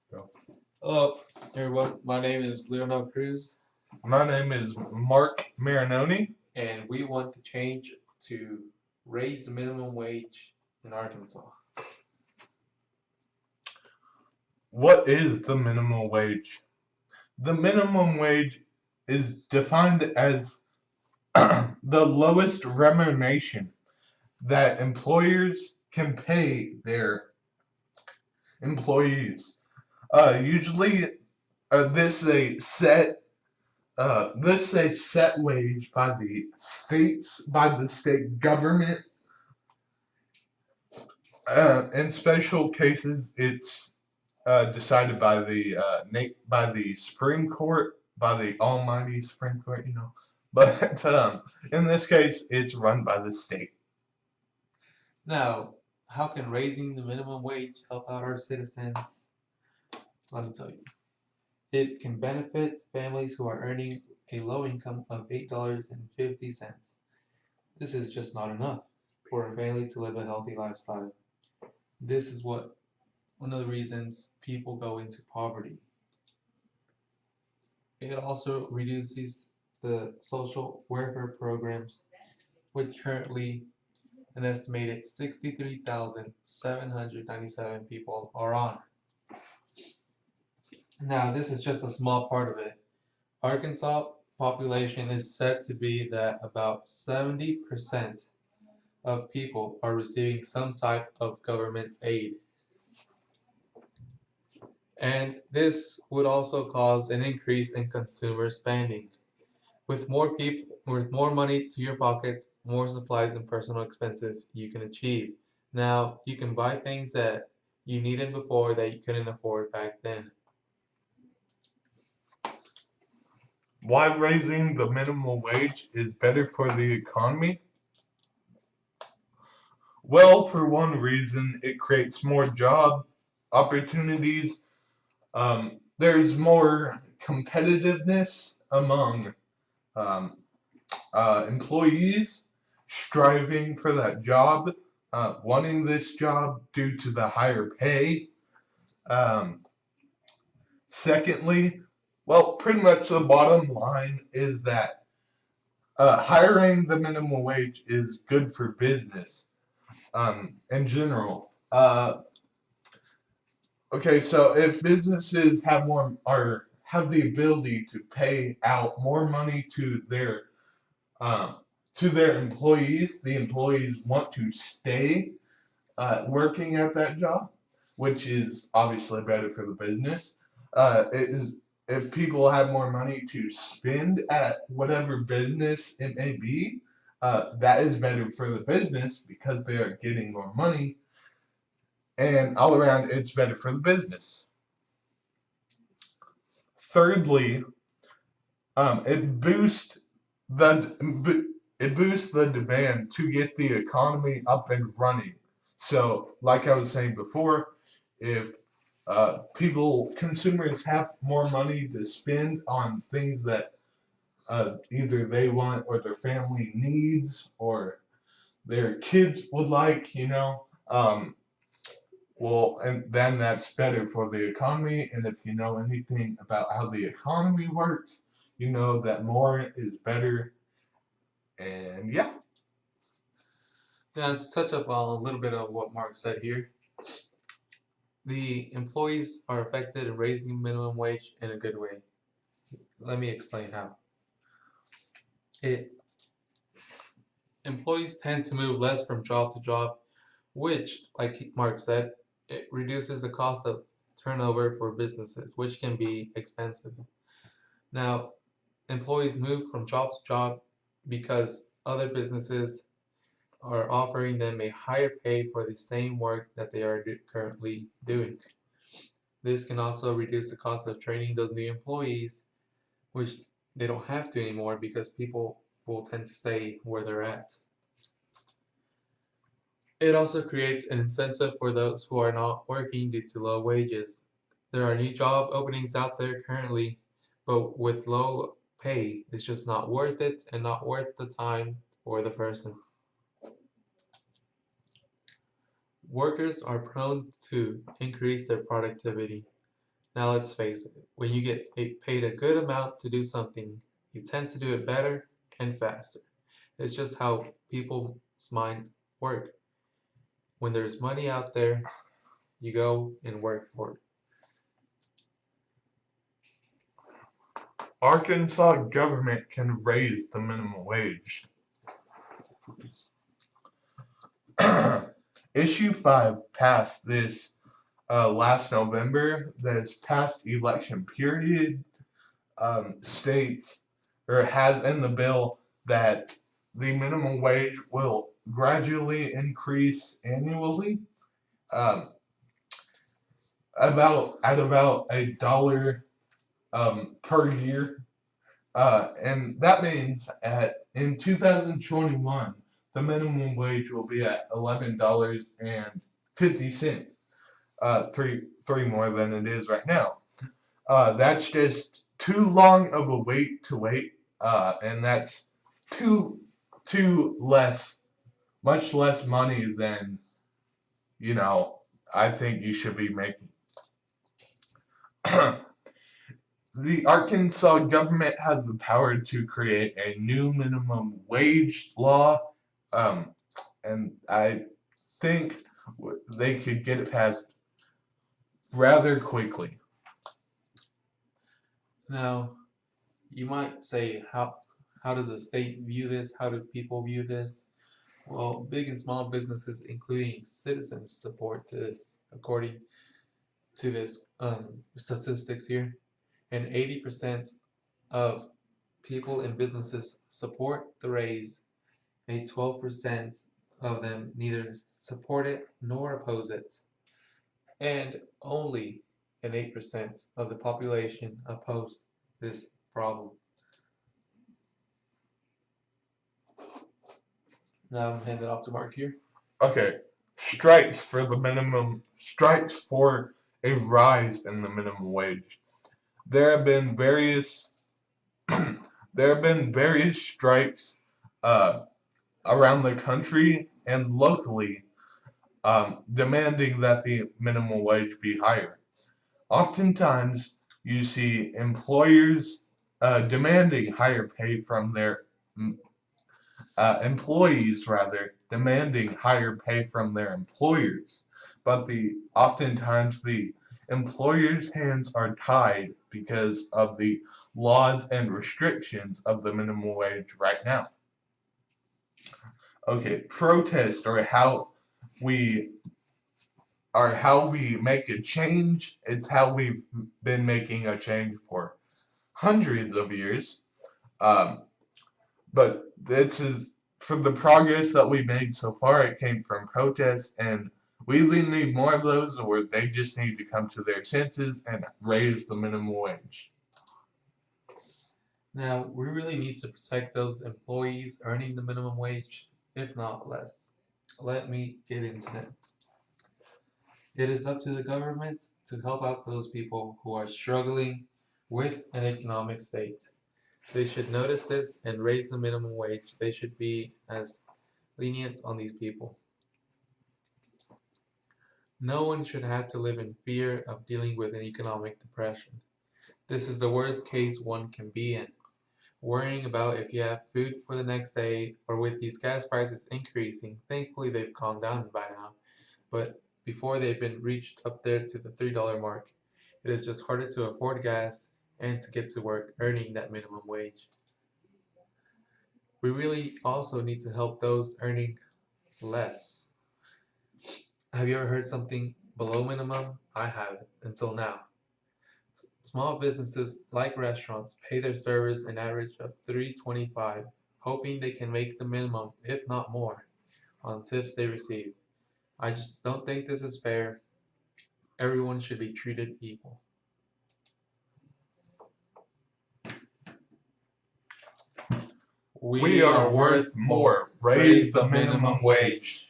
Go. Hello, everyone. My name is Leonel Cruz, My name is Mark Marinoni. and we want to change to raise the minimum wage in Arkansas. What is the minimum wage? The minimum wage is defined as the lowest remuneration that employers can pay their employees. Usually, this is a set wage by the state government. In special cases, it's decided by the Supreme Court, by the Almighty Supreme Court, you know. But in this case, it's run by the state. Now, how can raising the minimum wage help out our citizens? Let me tell you. It can benefit families who are earning a low income of $8.50. This is just not enough for a family to live a healthy lifestyle. This is one of the reasons people go into poverty. It also reduces the social welfare programs, which currently an estimated 63,797 people are on. Now, this is just a small part of it. Arkansas population is said to be that about 70% of people are receiving some type of government aid. And this would also cause an increase in consumer spending. With more money to your pocket, more supplies and personal expenses you can achieve. Now, you can buy things that you needed before that you couldn't afford back then. Why raising the minimum wage is better for the economy? Well, for one reason, it creates more job opportunities. There's more competitiveness among um, employees striving for that job, wanting this job due to the higher pay. Um, Secondly, well, pretty much the bottom line is that hiring the minimum wage is good for business in general. Okay, so if businesses have more or have the ability to pay out more money um, to their employees, the employees want to stay working at that job, which is obviously better for the business. It is if people have more money to spend at whatever business it may be, that is better for the business because they are getting more money, and all around it's better for the business. Thirdly, um, it boosts the it boosts the demand to get the economy up and running. So, like I was saying before, if consumers have more money to spend on things that either they want or their family needs or their kids would like, well, and then that's better for the economy. And if you know anything about how the economy works, you know that more is better. And yeah, Now, let's touch up on a little bit of what Mark said here. The employees are affected in raising minimum wage in a good way. Let me explain how. It Employees tend to move less from job to job, which, like Mark said, it reduces the cost of turnover for businesses, which can be expensive. Now, employees move from job to job because other businesses are offering them a higher pay for the same work that they are currently doing. This can also reduce the cost of training those new employees, which they don't have to anymore because people will tend to stay where they're at. It also creates an incentive for those who are not working due to low wages. There are new job openings out there currently, but with low pay, it's just not worth it and not worth the time for the person. Workers are prone to increase their productivity. Now let's face it, when you get paid a good amount to do something, you tend to do it better and faster. It's just how people's mind work. When there's money out there, you go and work for it. Arkansas government can raise the minimum wage. Issue 5 passed this last November. This past election period states or has in the bill that the minimum wage will gradually increase annually, um, about $1 per year, and that means in 2021 the minimum wage will be at $11.50, three more than it is right now. That's just too long of a wait to wait, and that's too much less money than I think you should be making. The Arkansas government has the power to create a new minimum wage law, um, and I think they could get it passed rather quickly. Now, you might say, how does the state view this? How do people view this? Well, big and small businesses, including citizens, support this, according to this statistics here. And 80% of people and businesses support the raise, and 12% of them neither support it nor oppose it. And only an 8% of the population oppose this problem. Now I'm handing it off to Mark here. Okay, strikes for a rise in the minimum wage. There have been various strikes uh, around the country and locally, demanding that the minimum wage be higher. Oftentimes, you see employers demanding higher pay from their employees, rather demanding higher pay from their employers. But oftentimes the employers' hands are tied because of the laws and restrictions of the minimum wage right now. Okay, protest we how we make a change. It's how we've been making a change for hundreds of years. Um, but this is for the progress that we made so far. It came from protests, and we really need more of those, or they just need to come to their senses and raise the minimum wage. Now, we really need to protect those employees earning the minimum wage, if not less. Let me get into that. It is up to the government to help out those people who are struggling with an economic state. They should notice this and raise the minimum wage. They should be as lenient on these people. No one should have to live in fear of dealing with an economic depression. This is the worst case one can be in. Worrying about if you have food for the next day, or with these gas prices increasing, thankfully they've calmed down by now, but before they've been reached up there to the $3 mark, it is just harder to afford gas and to get to work earning that minimum wage. We really also need to help those earning less. Have you ever heard something below minimum? I haven't until now. Small businesses like restaurants pay their servers an average of $3.25, hoping they can make the minimum, if not more, on tips they receive. I just don't think this is fair. Everyone should be treated equal. We are worth more. Raise the minimum wage.